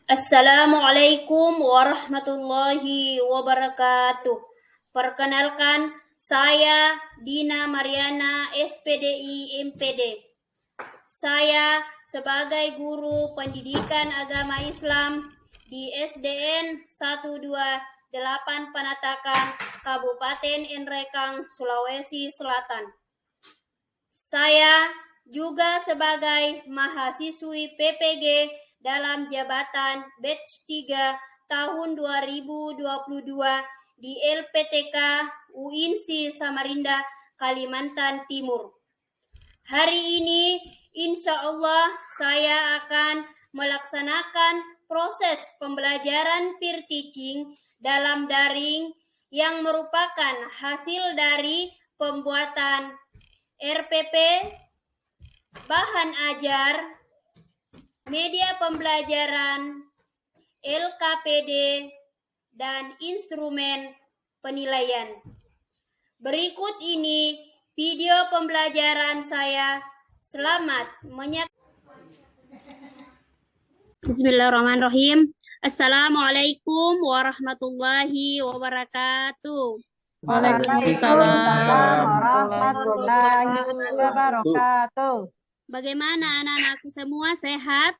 Assalamualaikum warahmatullahi wabarakatuh. Perkenalkan, saya Dina Mariana, SPDI MPD. Saya sebagai guru pendidikan agama Islam di SDN 128 Panatakan, Kabupaten Nrekang, Sulawesi Selatan. Saya juga sebagai mahasiswi PPG dalam jabatan batch 3 tahun 2022 di LPTK UINSI Samarinda, Kalimantan Timur. Hari ini insya Allah saya akan melaksanakan proses pembelajaran peer teaching dalam daring yang merupakan hasil dari pembuatan RPP, bahan ajar, media pembelajaran, LKPD, dan instrumen penilaian. Berikut ini video pembelajaran saya. Selamat menyaksikan. Bismillahirrahmanirrahim. Assalamualaikum warahmatullahi wabarakatuh. Waalaikumsalam warahmatullahi wabarakatuh. Bagaimana anak-anakku semua, sehat?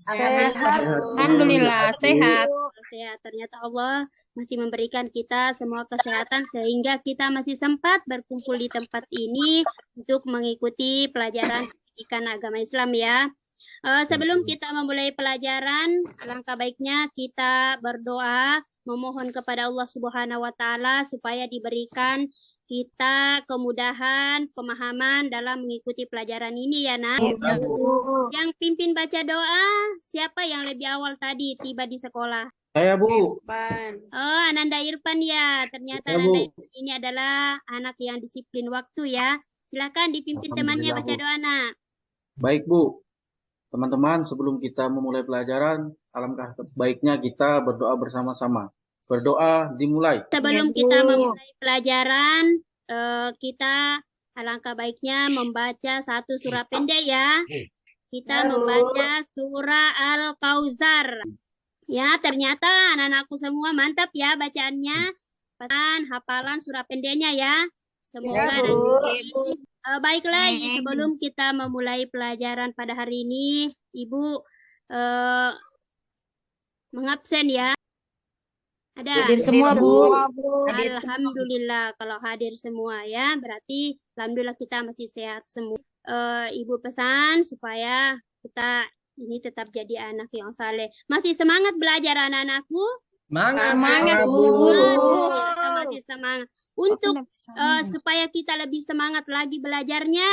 Sehat. Alhamdulillah sehat. Sehat. Ternyata Allah masih memberikan kita semua kesehatan sehingga kita masih sempat berkumpul di tempat ini untuk mengikuti pelajaran pendidikan agama Islam ya. Sebelum kita memulai pelajaran, alangkah baiknya kita berdoa memohon kepada Allah Subhanahu wa taala supaya diberikan kita kemudahan pemahaman dalam mengikuti pelajaran ini ya, Nak. Yang pimpin baca doa, siapa yang lebih awal tadi tiba di sekolah? Saya, Bu. Oh, Ananda Irfan ya. Ternyata Ya, Ananda Bu. Irfan ini adalah anak yang disiplin waktu ya. Silakan dipimpin temannya baca doa, Nak. Baik, Bu. Teman-teman, sebelum kita memulai pelajaran, alangkah baiknya kita berdoa bersama-sama. Berdoa dimulai. Sebelum kita memulai pelajaran, kita alangkah baiknya membaca satu surah pendek ya. Kita membaca surah Al-Kautsar. Ya, ternyata anak-anakku semua mantap ya bacaannya. Pesan hafalan surah pendeknya ya. Semoga nanti baiklah, sebelum kita memulai pelajaran pada hari ini, Ibu mengabsen ya. Ada? Hadir semua, Bu. Alhamdulillah kalau hadir semua ya. Berarti alhamdulillah kita masih sehat semua. Ibu pesan supaya kita ini tetap jadi anak yang saleh. Masih semangat belajar anak-anakku? Semangat, Bu. Kita masih semangat. Untuk supaya kita lebih semangat lagi belajarnya,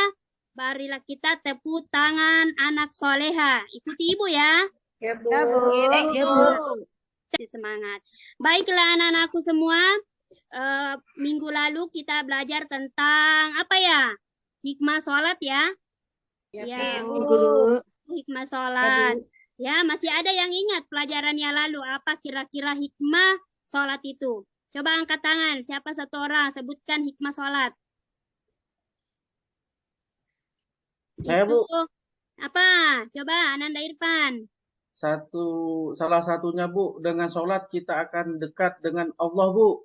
marilah kita tepuk tangan anak soleha. Ikuti Ibu ya. Ya, Bu. Masih semangat. Baiklah anak-anakku semua, minggu lalu kita belajar tentang apa ya? Hikmah sholat ya. Ya, Guru. hikmah sholat. Ya, masih ada yang ingat pelajarannya lalu apa kira-kira hikmah sholat itu? Coba angkat tangan, siapa satu orang sebutkan hikmah sholat. Saya, Bu. Apa? Coba Ananda Irfan. Salah satunya, Bu, dengan sholat kita akan dekat dengan Allah, Bu.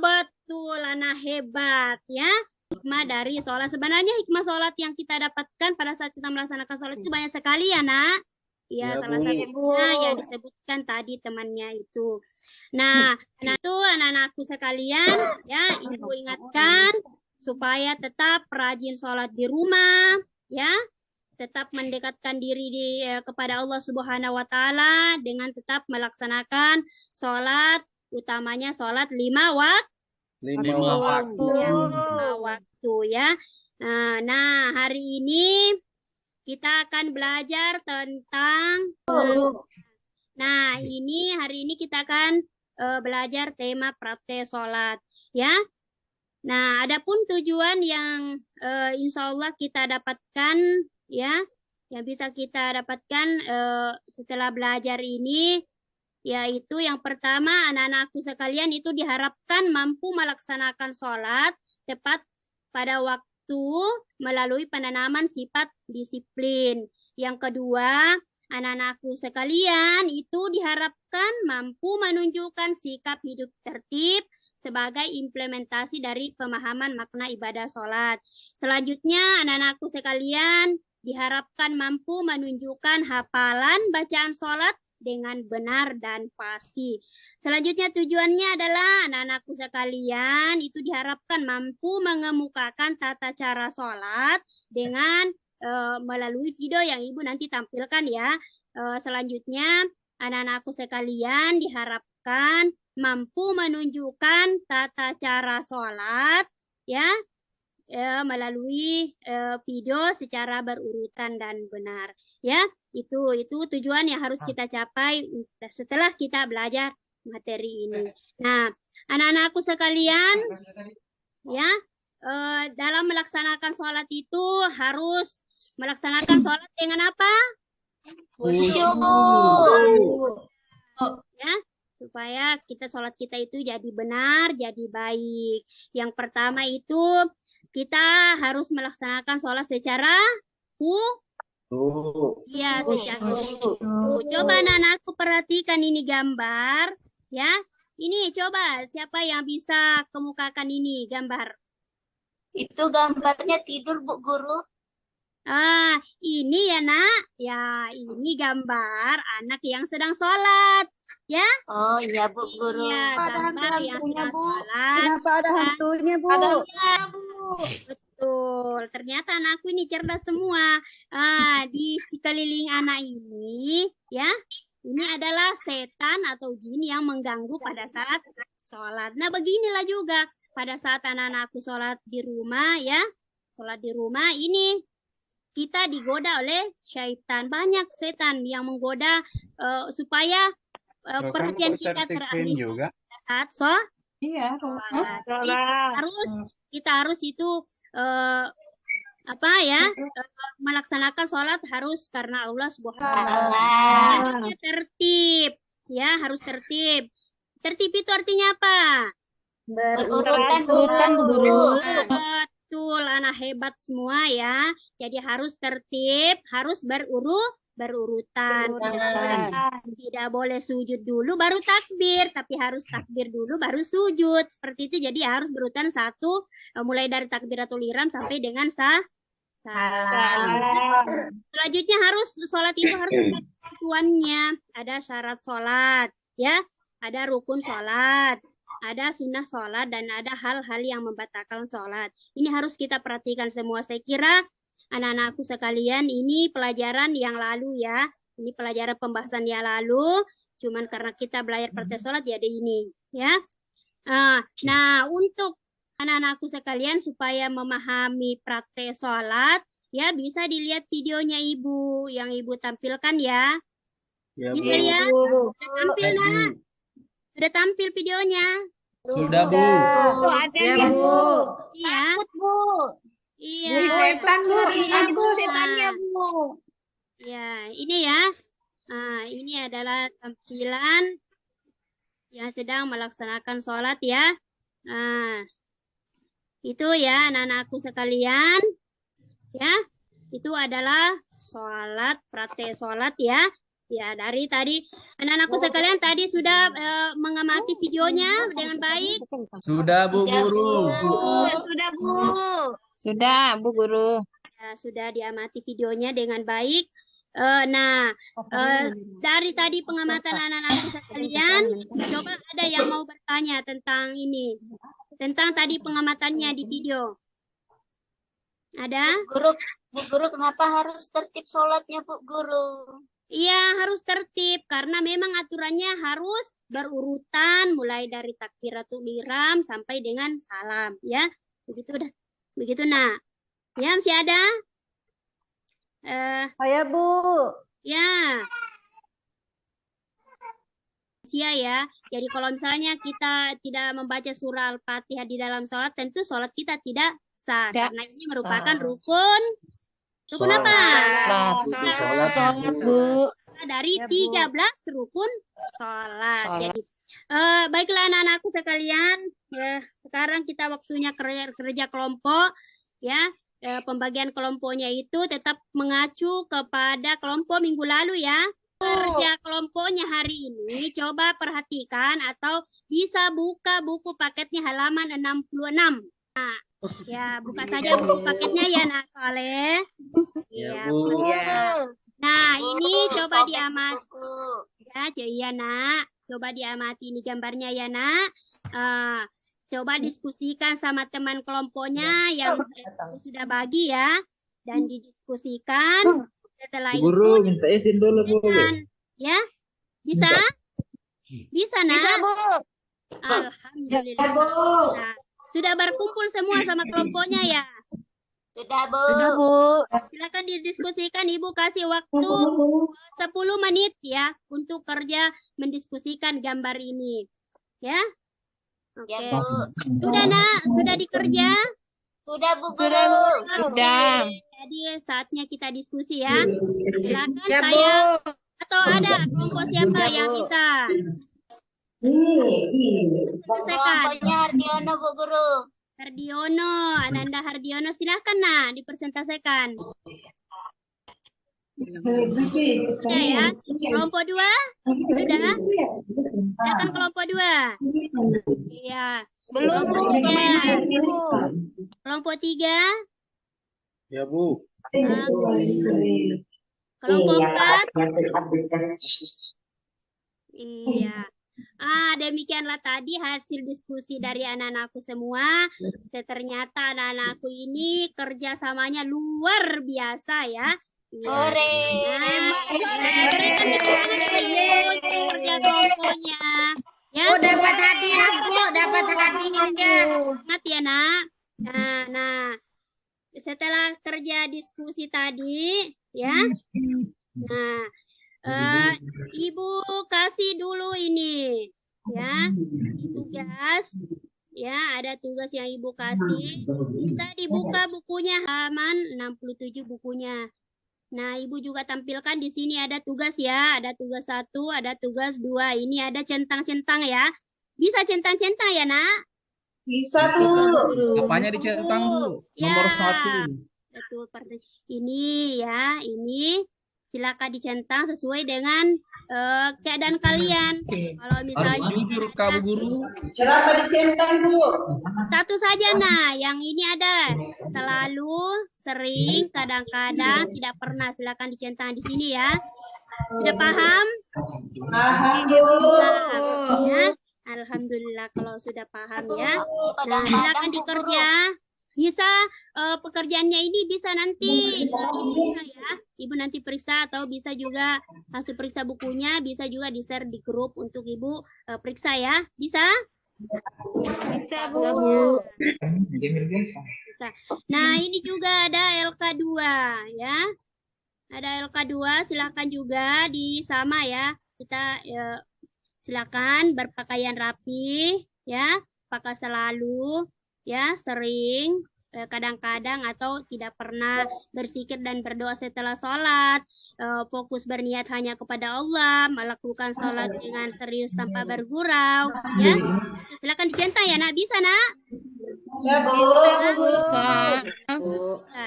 Betul, anak hebat ya. Hikmah dari sholat. Sebenarnya hikmah sholat yang kita dapatkan pada saat kita melaksanakan sholat itu banyak sekali ya, Nak. Ya, salah satunya yang disebutkan tadi temannya itu. Nah, itu anak-anakku sekalian, ya, Ibu ingatkan supaya tetap rajin sholat di rumah, ya, tetap mendekatkan diri kepada Allah Subhanahu wa taala dengan tetap melaksanakan sholat, utamanya sholat 5 waktu ya. Nah, hari ini kita akan belajar tentang hari ini kita akan belajar tema praktek sholat ya. Nah, adapun tujuan yang insya Allah kita dapatkan ya, yang bisa kita dapatkan setelah belajar ini, yaitu yang pertama, anak-anakku sekalian itu diharapkan mampu melaksanakan sholat tepat pada waktu melalui penanaman sifat disiplin. Yang kedua, anak-anakku sekalian itu diharapkan mampu menunjukkan sikap hidup tertib sebagai implementasi dari pemahaman makna ibadah sholat. Selanjutnya, anak-anakku sekalian diharapkan mampu menunjukkan hafalan bacaan sholat dengan benar dan fasih. Selanjutnya tujuannya adalah anak-anakku sekalian itu diharapkan mampu mengemukakan tata cara sholat dengan melalui video yang Ibu nanti tampilkan ya. Selanjutnya anak-anakku sekalian diharapkan mampu menunjukkan tata cara sholat ya, melalui video secara berurutan dan benar ya. Itu tujuan yang harus kita capai setelah kita belajar materi ini. Nah, anak-anakku sekalian ya, dalam melaksanakan sholat itu harus melaksanakan sholat dengan apa? Khusyuk. Ya, supaya sholat kita itu jadi benar, jadi baik. Yang pertama itu kita harus melaksanakan sholat secara ya, secara coba anak-anakku perhatikan ini gambar ya. Ini coba siapa yang bisa kemukakan ini gambar? Itu gambarnya tidur, Bu Guru. Ini ya nak, ya ini gambar anak yang sedang sholat ya. Oh iya Bu Guru. Iya, gambar yang sedang sholat. Kenapa ada hantunya, Bu? Betul, ternyata anakku ini cerdas semua. Di sekeliling anak ini ya, ini adalah setan atau jin yang mengganggu pada saat sholat. Nah, beginilah juga pada saat anak-anakku sholat di rumah ya, sholat di rumah ini kita digoda oleh syaitan. Banyak setan yang menggoda supaya perhatian kita teralihkan juga saat sholat. Kita harus itu melaksanakan sholat harus karena Allah Subhanahu wa Ta'ala. Tertib ya, harus tertib. Tertib itu artinya apa? Berurutan, Bu Guru. Betul, anak hebat semua ya. Jadi harus tertib, harus berurutan. Tidak boleh sujud dulu baru takbir, tapi harus takbir dulu baru sujud. Seperti itu. Jadi harus berurutan satu, mulai dari takbiratul ihram sampai dengan salam. Selanjutnya sholat itu harus ada ketentuannya. Ada syarat sholat ya, ada rukun sholat, ada sunnah sholat, dan ada hal-hal yang membatalkan sholat. Ini harus kita perhatikan semua. Saya kira anak-anakku sekalian, ini pelajaran yang lalu ya. Ini pelajaran pembahasan yang lalu. Cuman karena kita belajar praktek sholat jadi ini ya. Nah, untuk anak-anakku sekalian supaya memahami praktek sholat ya, bisa dilihat videonya Ibu yang Ibu tampilkan ya. Bisa lihat? Sudah tampil nak? Sudah tampil videonya? Sudah, Bu. Ya, Bu. Iya. Bu. Iya. Setan, Bu. Takut Setannya, Bu. Ya, ini ya. Ini adalah tampilan yang sedang melaksanakan sholat ya. Itu ya anak-anakku sekalian. Ya, itu adalah sholat, praktek sholat ya. Ya, dari tadi anak-anakku sekalian tadi sudah mengamati videonya dengan baik. Sudah, Bu Guru. Sudah, Bu. Sudah, Bu Guru. Ya, sudah diamati videonya dengan baik. Dari tadi pengamatan anak-anakku sekalian, coba ada yang mau bertanya tentang ini, tentang tadi pengamatannya di video. Ada? Bu Guru, kenapa harus tertib sholatnya, Bu Guru? Iya, harus tertib karena memang aturannya harus berurutan mulai dari takbiratul ihram sampai dengan salam ya. Begitu nah. Ya, masih ada? Saya, Bu. Ya. Ya. Jadi kalau misalnya kita tidak membaca surah Al-Fatihah di dalam sholat, tentu sholat kita tidak sah. Karena ini merupakan rukun apa? Sholat, Bu. Dari 13 rukun sholat. Jadi, baiklah anak-anakku sekalian, ya, sekarang kita waktunya kerja kelompok, ya. pembagian kelompoknya itu tetap mengacu kepada kelompok minggu lalu ya. Kerja kelompoknya hari ini coba perhatikan atau bisa buka buku paketnya halaman 66. Nah, ya buka saja buku paketnya ya Nak Soleh. Ya, Ya, Bu. buka. Nah, ini Guru, coba sobek diamati buku. ya, iya Nak. Coba diamati ini gambarnya ya Nak. Coba diskusikan sama teman kelompoknya yang sudah bagi ya, dan didiskusikan. Setelah itu Guru, minta izin dulu, Bu. ya, bisa? Bisa Nak? Bisa, Bu. Alhamdulillah. Nah, sudah berkumpul semua sama kelompoknya ya. Sudah, Bu. Silakan didiskusikan, Ibu kasih waktu 10 menit ya untuk kerja mendiskusikan gambar ini. Ya. Oke. Ya, Bu. Sudah Nak, sudah dikerja? Sudah, Bu Guru. Sudah. Jadi saatnya kita diskusi ya. Silakan saya atau ada kelompok siapa yang bisa? Selesaikan. Kelompoknya Hardiono, Bu Guru. Hardiono, Ananda Hardiono, silakan Nak dipresentasikan. Sudah ya. Kelompok 2 sudah? Silakan kelompok 2. Iya. Belum, Bu. Kelompok 3. Bu. Kelompok 3. Ya, Bu. Kelompok 4. Iya. Demikianlah tadi hasil diskusi dari anak-anakku semua. Ternyata anak-anakku ini kerjasamanya luar biasa ya. Ore. Kerja kelompoknya. Ya, dapat hadiah, Bu. Dapat hadiah. Ingat ya, Nak. Nah, setelah kerja diskusi tadi, ya. Nah, Ibu kasih dulu ini, ya, tugas. Ya, ada tugas yang Ibu kasih. Bisa dibuka bukunya halaman 67 bukunya. Nah, Ibu juga tampilkan di sini ada tugas ya, ada tugas 1, ada tugas 2. Ini ada centang-centang ya. Bisa centang-centang ya, Nak? Bisa, Bu. Apanya dicentang, Bu? Nomor 1. Betul. Ini ya, ini silakan dicentang sesuai dengan keadaan kalian. Kalau Harus misalnya jujur, Kak Bu Guru. Kenapa dicentang, Bu? satu saja, nah, yang ini ada selalu, sering, kadang-kadang, tidak pernah. Silakan dicentang di sini ya. Sudah paham? Paham, Bu. Ya, alhamdulillah kalau sudah paham ya. Nah, silakan dikerja. Bisa pekerjaannya ini bisa nanti diperiksa ya. Ibu nanti periksa atau bisa juga langsung periksa bukunya, bisa juga di-share di grup untuk Ibu periksa ya. Bisa? Bisa, Bu. Bisa. Nah, ini juga ada LK2 ya. Ada LK2, silakan juga di sama ya. Kita silakan berpakaian rapi ya, pakai selalu ya, sering, kadang-kadang atau tidak pernah berzikir dan berdoa setelah sholat, fokus berniat hanya kepada Allah, melakukan sholat dengan serius tanpa bergurau ya. Silakan dicentang ya, Nak. Bisa, Nak? Ya, Bu. Bisa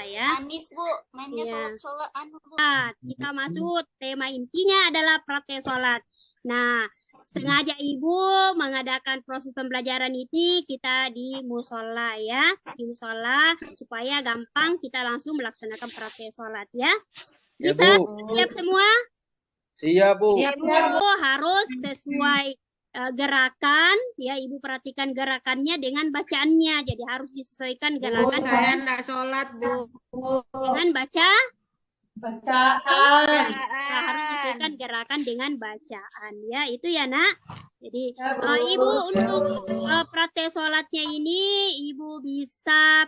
ya. Manis, Bu. Mainnya Iya. sholat Bu. Kita masuk tema intinya adalah praktek sholat. Nah, sengaja Ibu mengadakan proses pembelajaran ini kita di musola ya, di musola supaya gampang kita langsung melaksanakan praktek sholat ya. Ya, Bisa? Bu. Siap semua? Siap, Bu. Ibu harus sesuai gerakan ya, Ibu perhatikan gerakannya dengan bacaannya. Jadi harus disesuaikan gerakan Enggak sholat, Bu. dengan Bacaan. harus disesuaikan gerakan dengan bacaan ya, itu ya, Nak. Jadi Ibu untuk praktek sholatnya ini Ibu bisa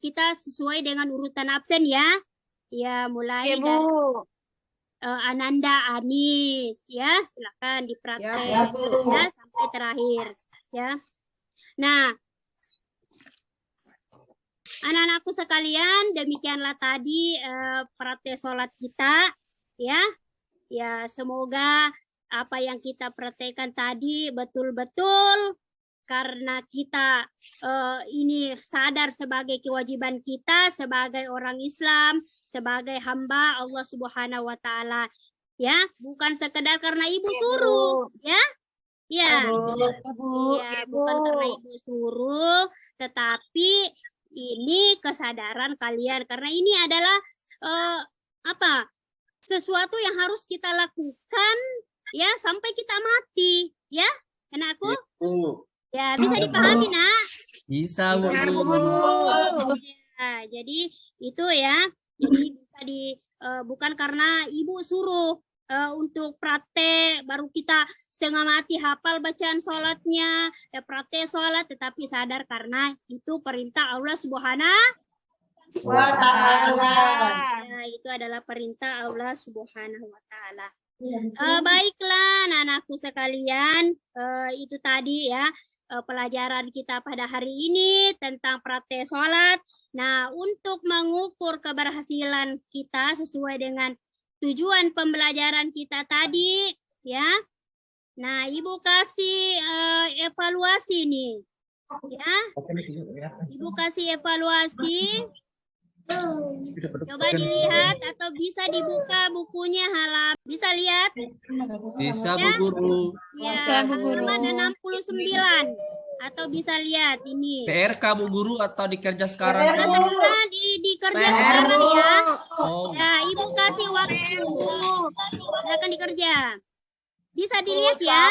kita sesuai dengan urutan absen ya. Ya, mulai dari Ananda Anis ya, silakan dipraktek Ya, Bu. ya sampai terakhir ya. Nah, anak-anakku sekalian, demikianlah tadi praktek sholat kita ya. Ya, semoga apa yang kita praktekkan tadi betul-betul karena kita ini sadar sebagai kewajiban kita sebagai orang Islam, sebagai hamba Allah Subhanahu wa taala. Ya, bukan sekedar karena ibu suruh, ya. Ya. Iya, bukan karena ibu suruh, tetapi ini kesadaran kalian karena ini adalah sesuatu yang harus kita lakukan ya sampai kita mati, ya. Anakku? Ya, bisa dipahami, Nak? Bisa, Bu Guru. Ya, jadi itu ya. Jadi bisa bukan karena ibu suruh untuk praktek baru kita setengah mati hafal bacaan sholatnya, praktek sholat, tetapi sadar karena itu perintah Allah Subhanahu wa ta'ala. Ya, itu adalah perintah Allah Subhanahu wa ta'ala. Baiklah anak-anakku sekalian, itu tadi ya pelajaran kita pada hari ini tentang praktek sholat. Nah, untuk mengukur keberhasilan kita sesuai dengan tujuan pembelajaran kita tadi, ya. Nah, Ibu kasih evaluasi nih, ya. Ibu kasih evaluasi. Coba dilihat atau bisa dibuka bukunya halaman. Bisa lihat? Bisa, Bu Ya. Guru. Ya, halaman 69. Atau bisa lihat ini. PRK, Bu Guru, atau dikerja sekarang? Karena di kerja PR, sekarang Bu. ya. Oh, Ya, Ibu kasih waktu. Silakan dikerja. Bisa dilihat ya.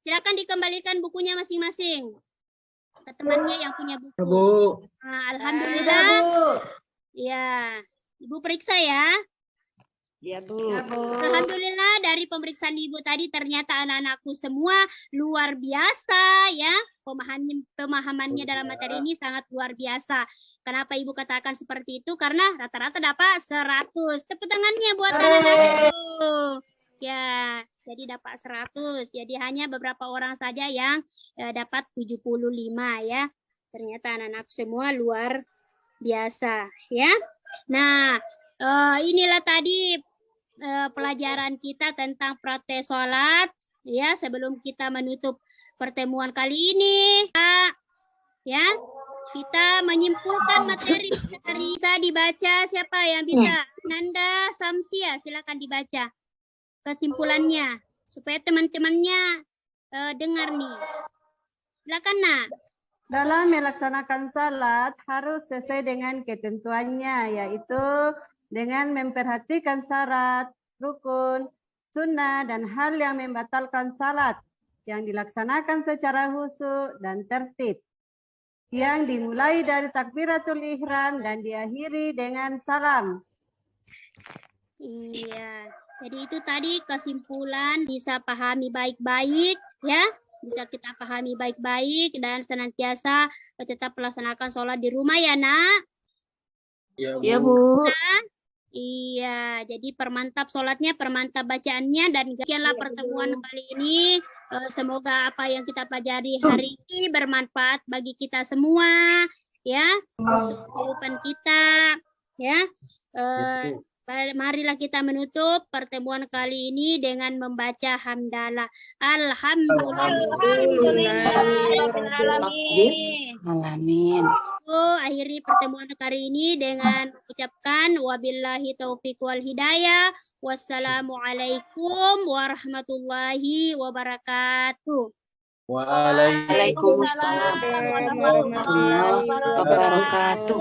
Silakan dikembalikan bukunya masing-masing ke temannya yang punya buku. Nah, alhamdulillah. Ya, Ibu periksa ya. Ya, Bu. Alhamdulillah dari pemeriksaan Ibu tadi ternyata anak-anakku semua luar biasa ya. Pemahamannya dalam materi ini sangat luar biasa. Kenapa Ibu katakan seperti itu? Karena rata-rata dapat 100. Tepuk tangannya buat anak-anakku. Ya, jadi dapat 100. Jadi hanya beberapa orang saja yang dapat 75 ya. Ternyata anak-anak semua luar biasa ya. Nah, inilah tadi pelajaran kita tentang praktek sholat ya. Sebelum kita menutup pertemuan kali ini ya, kita menyimpulkan materi bisa dibaca. Siapa yang bisa? Nanda Samsia, silakan dibaca kesimpulannya supaya teman-temannya dengar nih. Silakan, Nak. Dalam melaksanakan salat harus sesuai dengan ketentuannya, yaitu dengan memperhatikan syarat, rukun, sunnah, dan hal yang membatalkan salat yang dilaksanakan secara khusyuk dan tertib, yang dimulai dari takbiratul ihram dan diakhiri dengan salam. Iya, jadi itu tadi kesimpulan bisa pahami baik-baik ya. Bisa kita pahami baik-baik dan senantiasa tetap melaksanakan sholat di rumah ya, Nak. Ya, Bu. Iya, jadi permantap sholatnya, permantap bacaannya, dan sekianlah pertemuan kali ini. Semoga apa yang kita pelajari hari ini bermanfaat bagi kita semua, ya, untuk kehidupan kita, ya. Marilah kita menutup pertemuan kali ini dengan membaca hamdalah. Alamin. Akhiri pertemuan kali ini dengan mengucapkan wabillahi taufiq wal hidayah. Wassalamualaikum warahmatullahi wabarakatuh. Waalaikumsalam warahmatullahi wabarakatuh.